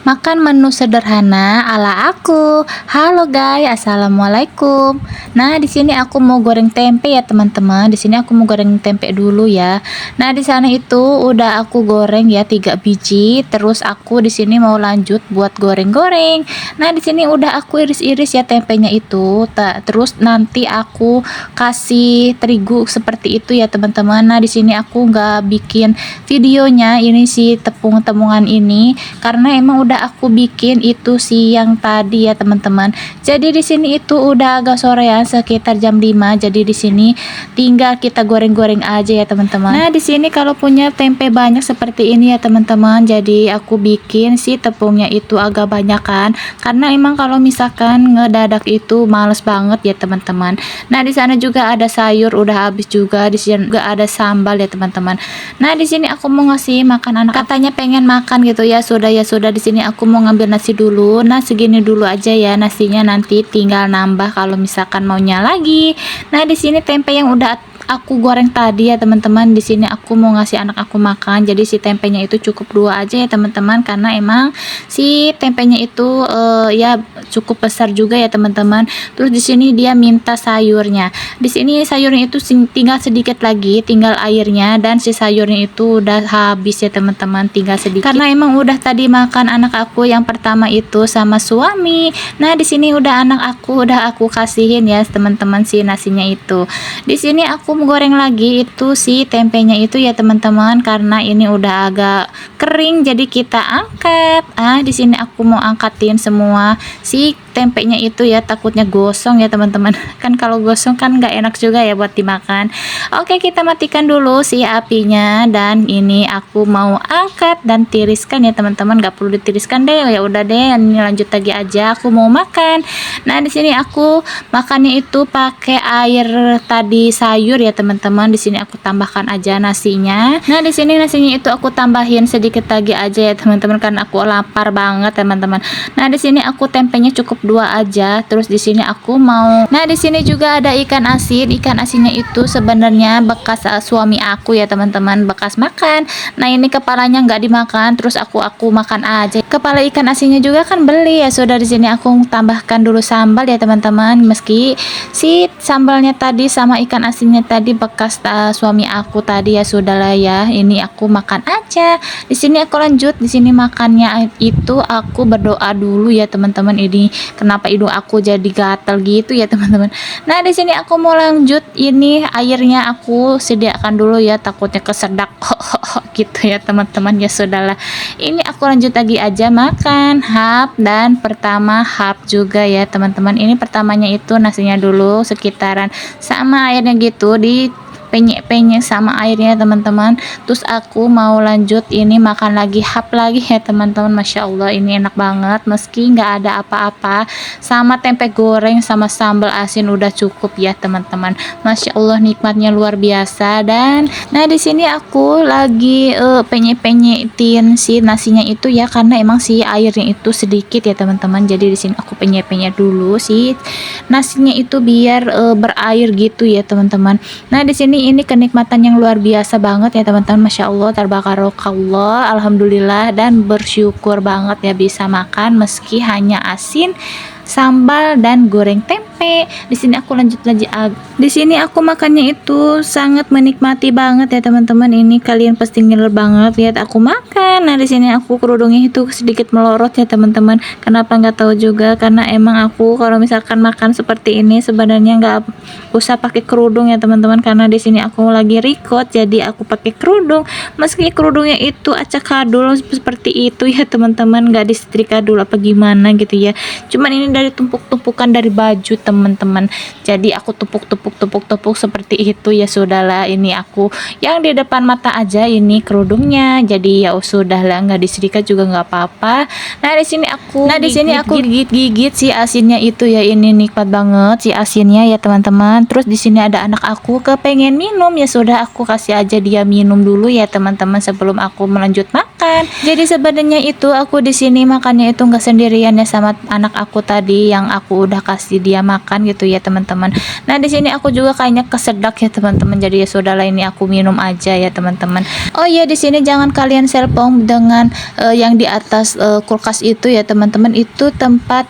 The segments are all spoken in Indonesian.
Makan menu sederhana ala aku. Halo guys, assalamualaikum. Nah, di sini aku mau goreng tempe ya teman-teman. Di sini aku mau goreng tempe dulu ya. Nah, di sana itu udah aku goreng ya 3 biji. Terus aku di sini mau lanjut buat goreng-goreng. Nah, di sini udah aku iris-iris ya tempenya itu. Terus nanti aku kasih terigu seperti itu ya teman-teman. Nah, di sini aku nggak bikin videonya ini sih tepung-tepungan ini karena emang udah aku bikin itu siang tadi ya teman-teman. Jadi di sini itu udah agak sorean sekitar jam 5. Jadi di sini tinggal kita goreng-goreng aja ya teman-teman. Nah, di sini kalau punya tempe banyak seperti ini ya teman-teman. Jadi aku bikin si tepungnya itu agak banyak kan. Karena emang kalau misalkan ngedadak itu males banget ya teman-teman. Nah, di sana juga ada sayur udah habis juga. Di sini juga ada sambal ya teman-teman. Nah, di sini aku mau ngasih makan anak, katanya pengen makan gitu ya. Ya sudah di sini aku mau ngambil nasi dulu. Nah, segini dulu aja ya nasinya, nanti tinggal nambah kalau misalkan maunya lagi. Nah, di sini tempe yang udah aku goreng tadi ya teman-teman, di sini aku mau ngasih anak aku makan. Jadi si tempenya itu cukup 2 aja ya teman-teman, karena emang si tempenya itu ya cukup besar juga ya teman-teman. Terus di sini dia minta sayurnya. Di sini sayurnya itu tinggal sedikit lagi, tinggal airnya, dan si sayurnya itu udah habis ya teman-teman, tinggal sedikit. Karena emang udah tadi makan anak aku yang pertama itu sama suami. Nah, di sini udah anak aku udah aku kasihin ya teman-teman si nasinya itu. Di sini aku goreng lagi itu si tempenya itu ya teman-teman, karena ini udah agak kering jadi kita angkat. Di sini aku mau angkatin semua si tempenya itu ya, takutnya gosong ya teman-teman. Kan kalau gosong kan nggak enak juga ya buat dimakan. Oke, kita matikan dulu si apinya, dan ini aku mau angkat dan tiriskan ya teman-teman. Nggak perlu ditiriskan deh, ya udah deh, ini lanjut lagi aja, aku mau makan. Nah, di sini aku makannya itu pakai air tadi sayur ya teman-teman. Di sini aku tambahkan aja nasinya. Nah, di sini nasinya itu aku tambahin sedikit lagi aja ya teman-teman, karena aku lapar banget teman-teman. Nah, di sini aku tempenya cukup 2 aja. Terus di sini aku mau, nah di sini juga ada ikan asin. Ikan asinnya itu sebenarnya bekas suami aku ya teman-teman, bekas makan. Nah, ini kepalanya nggak dimakan, terus aku makan aja. Kepala ikan asinnya juga kan beli ya. Sudah di sini aku tambahkan dulu sambal ya teman-teman. Meski si sambalnya tadi sama ikan asinnya tadi bekas suami aku tadi, ya sudahlah ya. Ini aku makan aja. Di sini aku lanjut. Di sini makannya itu aku berdoa dulu ya teman-teman. Ini kenapa hidung aku jadi gatal gitu ya teman-teman. Nah, di sini aku mau lanjut. Ini airnya aku sediakan dulu ya, takutnya kesedak gitu ya teman-teman. Ya sudahlah, ini aku lanjut lagi aja makan hap, dan pertama hap juga ya teman-teman. Ini pertamanya itu nasinya dulu sekitaran sama airnya gitu, di penyek-penyek sama airnya teman-teman. Terus aku mau lanjut ini makan lagi hap lagi ya teman-teman. Masya Allah, ini enak banget meski nggak ada apa-apa, sama tempe goreng sama sambal asin udah cukup ya teman-teman. Masya Allah, nikmatnya luar biasa. Dan nah, di sini aku lagi penyek-penyekin si nasinya itu ya, karena emang si airnya itu sedikit ya teman-teman. Jadi di sini aku penyek-penyek dulu si nasinya itu biar berair gitu ya teman-teman. Nah, di sini ini kenikmatan yang luar biasa banget ya teman-teman. Masya Allah, tabarakallah, alhamdulillah, dan bersyukur banget ya bisa makan meski hanya asin, sambal, dan goreng tempe. Di sini aku lanjut lagi. Di sini aku makannya itu sangat menikmati banget ya teman-teman. Ini kalian pasti ngiler banget lihat aku makan. Nah, di sini aku kerudungnya itu sedikit melorot ya teman-teman. Kenapa nggak tahu juga, karena emang aku kalau misalkan makan seperti ini sebenarnya nggak usah pakai kerudung ya teman-teman, karena di sini aku lagi record jadi aku pakai kerudung. Meski kerudungnya itu acak-adul seperti itu ya teman-teman, nggak disetrika dulu apa gimana gitu ya. Cuman ini dari tumpuk-tumpukan dari baju teman-teman, jadi aku tumpuk seperti itu. Ya sudahlah, ini aku yang di depan mata aja ini kerudungnya, jadi ya sudahlah, nggak disetrika juga nggak apa-apa. Nah, di sini aku gigit si asinnya itu ya. Ini nikmat banget si asinnya ya teman-teman. Terus di sini ada anak aku kepengen minum, ya sudah aku kasih aja dia minum dulu ya teman-teman sebelum aku melanjut makan. Jadi sebenarnya itu aku di sini makannya itu nggak sendirian ya, sama anak aku tadi yang aku udah kasih dia makan makan gitu ya teman-teman. Nah di sini aku juga kayaknya kesedak ya teman-teman, jadi ya sudahlah ini aku minum aja ya teman-teman. Oh iya, di sini jangan kalian selfong dengan yang di atas kulkas itu ya teman-teman, itu tempat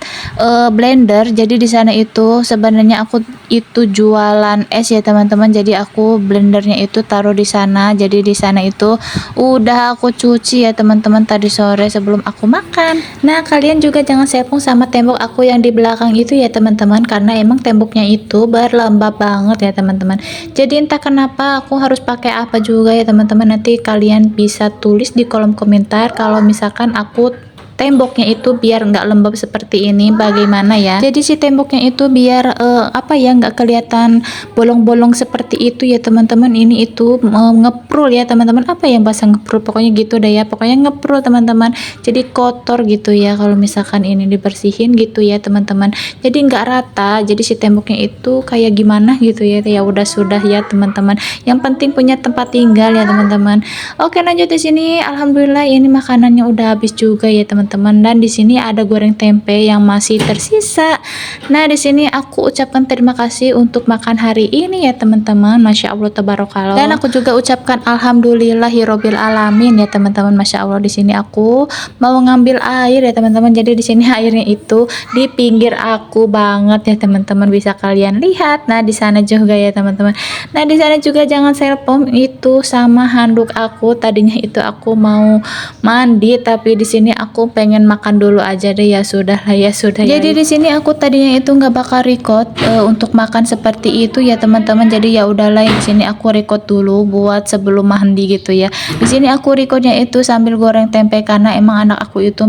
blender. Jadi di sana itu sebenarnya aku itu jualan es ya teman-teman, jadi aku blendernya itu taruh di sana. Jadi di sana itu udah aku cuci ya teman-teman tadi sore sebelum aku makan. Nah kalian juga jangan selfong sama tembok aku yang di belakang itu ya teman-teman, karena emang temboknya itu berlembab banget ya teman-teman. Jadi entah kenapa aku harus pakai apa juga ya teman-teman. Nanti kalian bisa tulis di kolom komentar kalau misalkan aku temboknya itu biar nggak lembab seperti ini bagaimana ya. Jadi si temboknya itu biar apa ya, nggak kelihatan bolong-bolong seperti itu ya teman-teman. Ini itu ngeprul ya teman-teman, apa yang bahasa ngeprul, pokoknya gitu deh ya, pokoknya ngeprul teman-teman. Jadi kotor gitu ya kalau misalkan ini dibersihin gitu ya teman-teman, jadi nggak rata. Jadi si temboknya itu kayak gimana gitu ya. Ya udah sudah ya teman-teman, yang penting punya tempat tinggal ya teman-teman. Oke lanjut, di sini alhamdulillah ini makanannya udah habis juga ya teman-teman. Dan di sini ada goreng tempe yang masih tersisa. Nah di sini aku ucapkan terima kasih untuk makan hari ini ya teman-teman, masya Allah tabarakallah. Dan aku juga ucapkan alhamdulillahirobbil alamin ya teman-teman, masya Allah. Di sini aku mau ngambil air ya teman-teman, jadi di sini airnya itu di pinggir aku banget ya teman-teman, bisa kalian lihat. Nah di sana juga ya teman-teman. Nah di sana juga jangan selfon itu sama handuk aku. Tadinya itu aku mau mandi, tapi di sini aku pengen makan dulu aja deh, ya sudah lah ya sudah. Jadi di sini aku tadinya itu nggak bakal record untuk makan seperti itu ya teman-teman. Jadi ya udahlah, di sini aku record dulu buat sebelum mandi gitu ya. Di sini aku recordnya itu sambil goreng tempe karena emang anak aku itu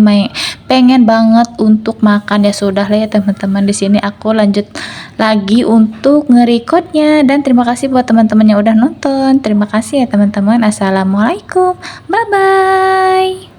pengen banget untuk makan, ya sudah lah ya teman-teman. Di sini aku lanjut lagi untuk nge-recordnya, dan terima kasih buat teman-teman yang udah nonton. Terima kasih ya teman-teman. Assalamualaikum, bye bye.